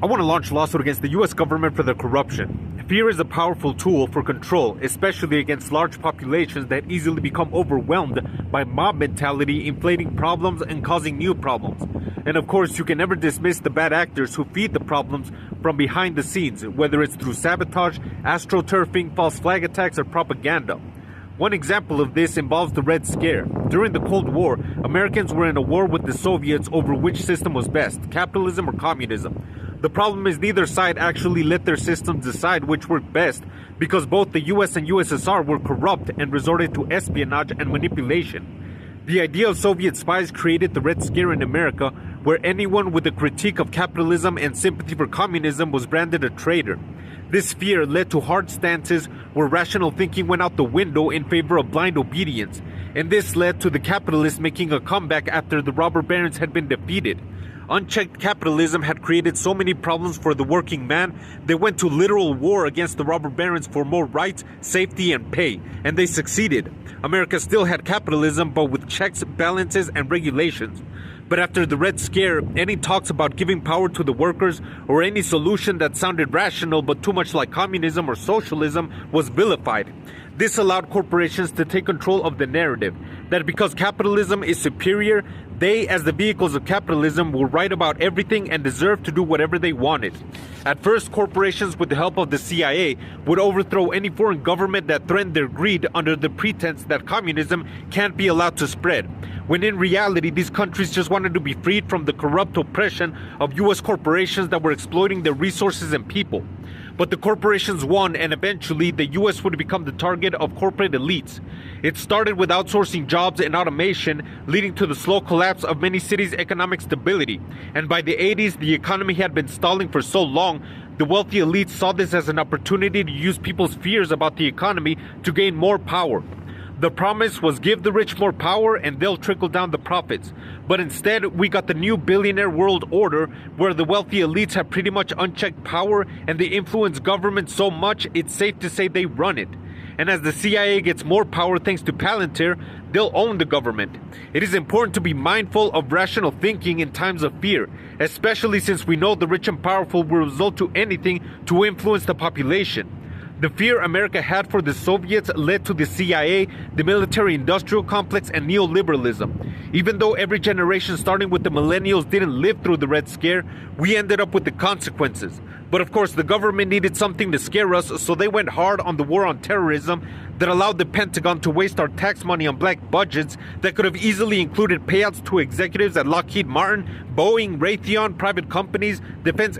I want to launch a lawsuit against the US government for their corruption. Fear is a powerful tool for control, especially against large populations that easily become overwhelmed by mob mentality, inflating problems and causing new problems. And of course, you can never dismiss the bad actors who feed the problems from behind the scenes, whether it's through sabotage, astroturfing, false flag attacks, or propaganda. One example of this involves the Red Scare. During the Cold War, Americans were in a war with the Soviets over which system was best, capitalism or communism. The problem is neither side actually let their systems decide which worked best, because both the US and USSR were corrupt and resorted to espionage and manipulation. The idea of Soviet spies created the Red Scare in America, where anyone with a critique of capitalism and sympathy for communism was branded a traitor. This fear led to hard stances where rational thinking went out the window in favor of blind obedience, and this led to the capitalists making a comeback after the robber barons had been defeated. Unchecked capitalism had created so many problems for the working man, they went to literal war against the robber barons for more rights, safety, and pay, and they succeeded. America still had capitalism, but with checks, balances, and regulations. But after the Red Scare, any talks about giving power to the workers or any solution that sounded rational but too much like communism or socialism was vilified. This allowed corporations to take control of the narrative that because capitalism is superior, they, as the vehicles of capitalism, were right about everything and deserved to do whatever they wanted. At first, corporations, with the help of the CIA, would overthrow any foreign government that threatened their greed under the pretense that communism can't be allowed to spread, when in reality, these countries just wanted to be freed from the corrupt oppression of US corporations that were exploiting their resources and people. But the corporations won, and eventually the US would become the target of corporate elites. It started with outsourcing jobs and automation, leading to the slow collapse of many cities' economic stability. And by the 80s, the economy had been stalling for so long, the wealthy elites saw this as an opportunity to use people's fears about the economy to gain more power. The promise was give the rich more power and they'll trickle down the profits. But instead, we got the new billionaire world order where the wealthy elites have pretty much unchecked power and they influence government so much it's safe to say they run it. And as the CIA gets more power thanks to Palantir, they'll own the government. It is important to be mindful of rational thinking in times of fear, especially since we know the rich and powerful will resort to anything to influence the population. The fear America had for the Soviets led to the CIA, the military-industrial complex, and neoliberalism. Even though every generation starting with the millennials didn't live through the Red Scare, we ended up with the consequences. But of course, the government needed something to scare us, so they went hard on the war on terrorism that allowed the Pentagon to waste our tax money on black budgets that could have easily included payouts to executives at Lockheed Martin, Boeing, Raytheon, private companies, defense